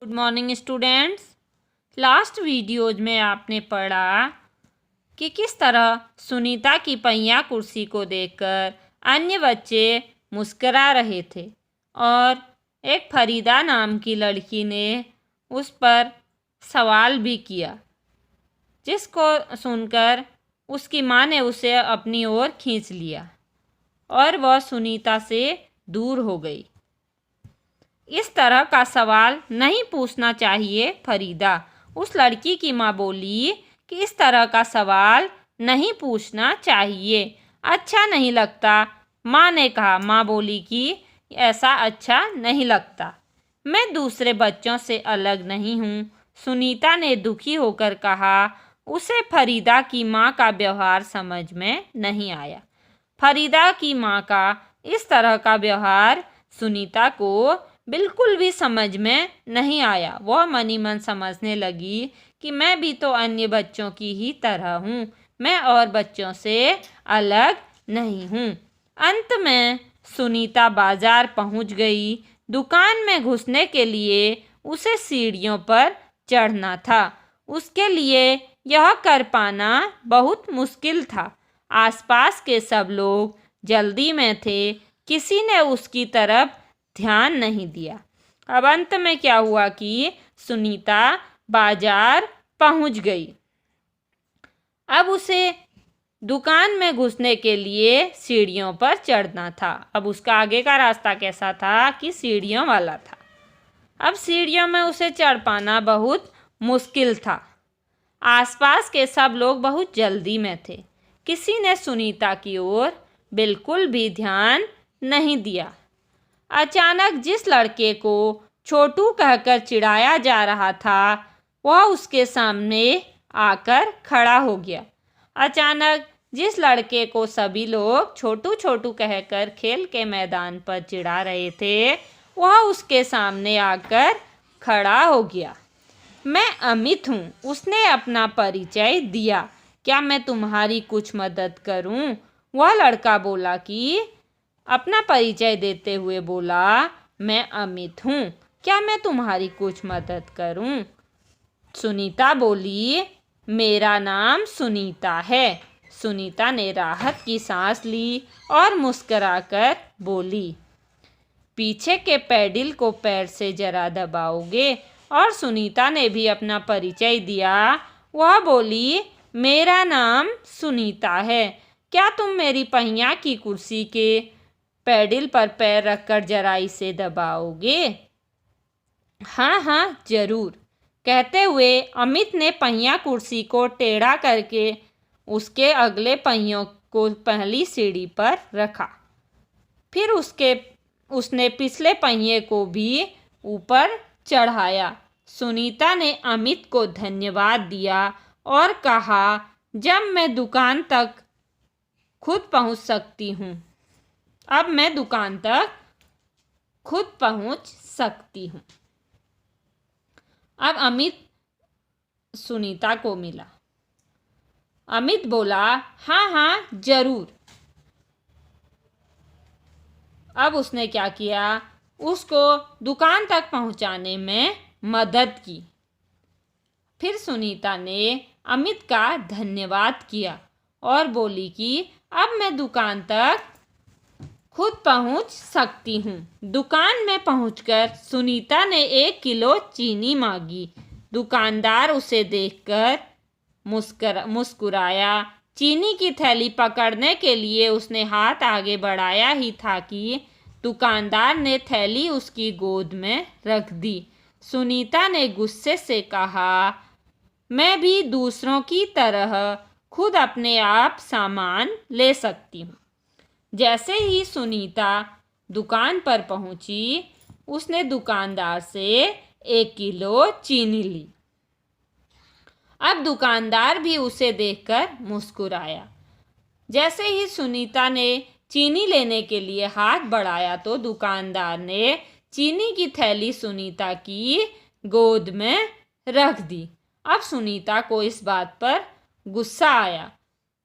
Good morning students. Last videos में आपने पढ़ा कि किस तरह सुनीता की पहिया कुर्सी को देखकर अन्य बच्चे मुस्करा रहे थे और एक फरीदा नाम की लड़की ने उस पर सवाल भी किया, जिसको सुनकर उसकी माँ ने उसे अपनी ओर खींच लिया और वह सुनीता से दूर हो गई। इस तरह का सवाल नहीं पूछना चाहिए फरीदा। उस लड़की की माँ बोली कि इस तरह का सवाल नहीं पूछना चाहिए, अच्छा नहीं लगता। माँ ने कहा, माँ बोली कि ऐसा अच्छा नहीं लगता, मैं दूसरे बच्चों से अलग नहीं हूँ। सुनीता ने दुखी होकर कहा। उसे फरीदा की माँ का व्यवहार समझ में नहीं आया। फरीदा की माँ का इस तरह का व्यवहार सुनीता को बिल्कुल भी समझ में नहीं आया। वह मनी मन समझने लगी कि मैं भी तो अन्य बच्चों की ही तरह हूँ, मैं और बच्चों से अलग नहीं हूँ। अंत में सुनीता बाजार पहुँच गई। दुकान में घुसने के लिए उसे सीढ़ियों पर चढ़ना था। उसके लिए यह कर पाना बहुत मुश्किल था। आसपास के सब लोग जल्दी में थे, किसी ने उसकी तरफ ध्यान नहीं दिया। अब अंत में क्या हुआ कि सुनीता बाजार पहुंच गई। अब उसे दुकान में घुसने के लिए सीढ़ियों पर चढ़ना था। अब उसका आगे का रास्ता कैसा था कि सीढ़ियों वाला था। अब सीढ़ियों में उसे चढ़ पाना बहुत मुश्किल था। आसपास के सब लोग बहुत जल्दी में थे, किसी ने सुनीता की ओर बिल्कुल भी ध्यान नहीं दिया। अचानक जिस लड़के को छोटू कहकर चिढ़ाया जा रहा था, वह उसके सामने आकर खड़ा हो गया। अचानक जिस लड़के को सभी लोग छोटू छोटू कहकर खेल के मैदान पर चिढ़ा रहे थे, वह उसके सामने आकर खड़ा हो गया। मैं अमित हूँ, उसने अपना परिचय दिया। क्या मैं तुम्हारी कुछ मदद करूँ? वह लड़का बोला कि अपना परिचय देते हुए बोला, मैं अमित हूँ, क्या मैं तुम्हारी कुछ मदद करूँ? सुनीता बोली, मेरा नाम सुनीता है। सुनीता ने राहत की सांस ली और मुस्कुराकर बोली, पीछे के पैडिल को पैर से जरा दबाओगे? और सुनीता ने भी अपना परिचय दिया। वह बोली, मेरा नाम सुनीता है, क्या तुम मेरी पहिया की कुर्सी के पैडिल पर पैर रखकर जरा इसे दबाओगे? हाँ हाँ जरूर, कहते हुए अमित ने पहिया कुर्सी को टेढ़ा करके उसके अगले पहियों को पहली सीढ़ी पर रखा। फिर उसने पिछले पहिए को भी ऊपर चढ़ाया। सुनीता ने अमित को धन्यवाद दिया और कहा, जब मैं दुकान तक खुद पहुंच सकती हूँ, अब मैं दुकान तक खुद पहुंच सकती हूँ। अब अमित सुनीता को मिला। अमित बोला, हाँ हाँ जरूर। अब उसने क्या किया, उसको दुकान तक पहुंचाने में मदद की। फिर सुनीता ने अमित का धन्यवाद किया और बोली कि अब मैं दुकान तक खुद पहुंच सकती हूँ। दुकान में पहुंचकर सुनीता ने 1 किलो चीनी मांगी। दुकानदार उसे देखकर मुस्कुराया। चीनी की थैली पकड़ने के लिए उसने हाथ आगे बढ़ाया ही था कि दुकानदार ने थैली उसकी गोद में रख दी। सुनीता ने गुस्से से कहा, मैं भी दूसरों की तरह खुद अपने आप सामान ले सकती हूँ। जैसे ही सुनीता दुकान पर पहुंची, उसने दुकानदार से 1 किलो चीनी ली। अब दुकानदार भी उसे देखकर मुस्कुराया। जैसे ही सुनीता ने चीनी लेने के लिए हाथ बढ़ाया तो दुकानदार ने चीनी की थैली सुनीता की गोद में रख दी। अब सुनीता को इस बात पर गुस्सा आया।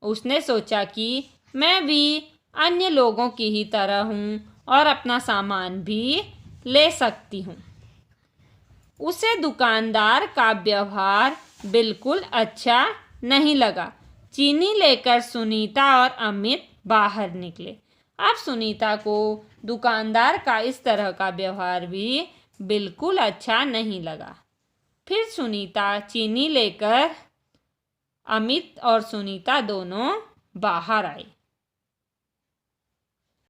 उसने सोचा कि मैं भी अन्य लोगों की ही तरह हूँ और अपना सामान भी ले सकती हूँ। उसे दुकानदार का व्यवहार बिल्कुल अच्छा नहीं लगा। चीनी लेकर सुनीता और अमित बाहर निकले। अब सुनीता को दुकानदार का इस तरह का व्यवहार भी बिल्कुल अच्छा नहीं लगा। फिर सुनीता चीनी लेकर अमित और सुनीता दोनों बाहर आई।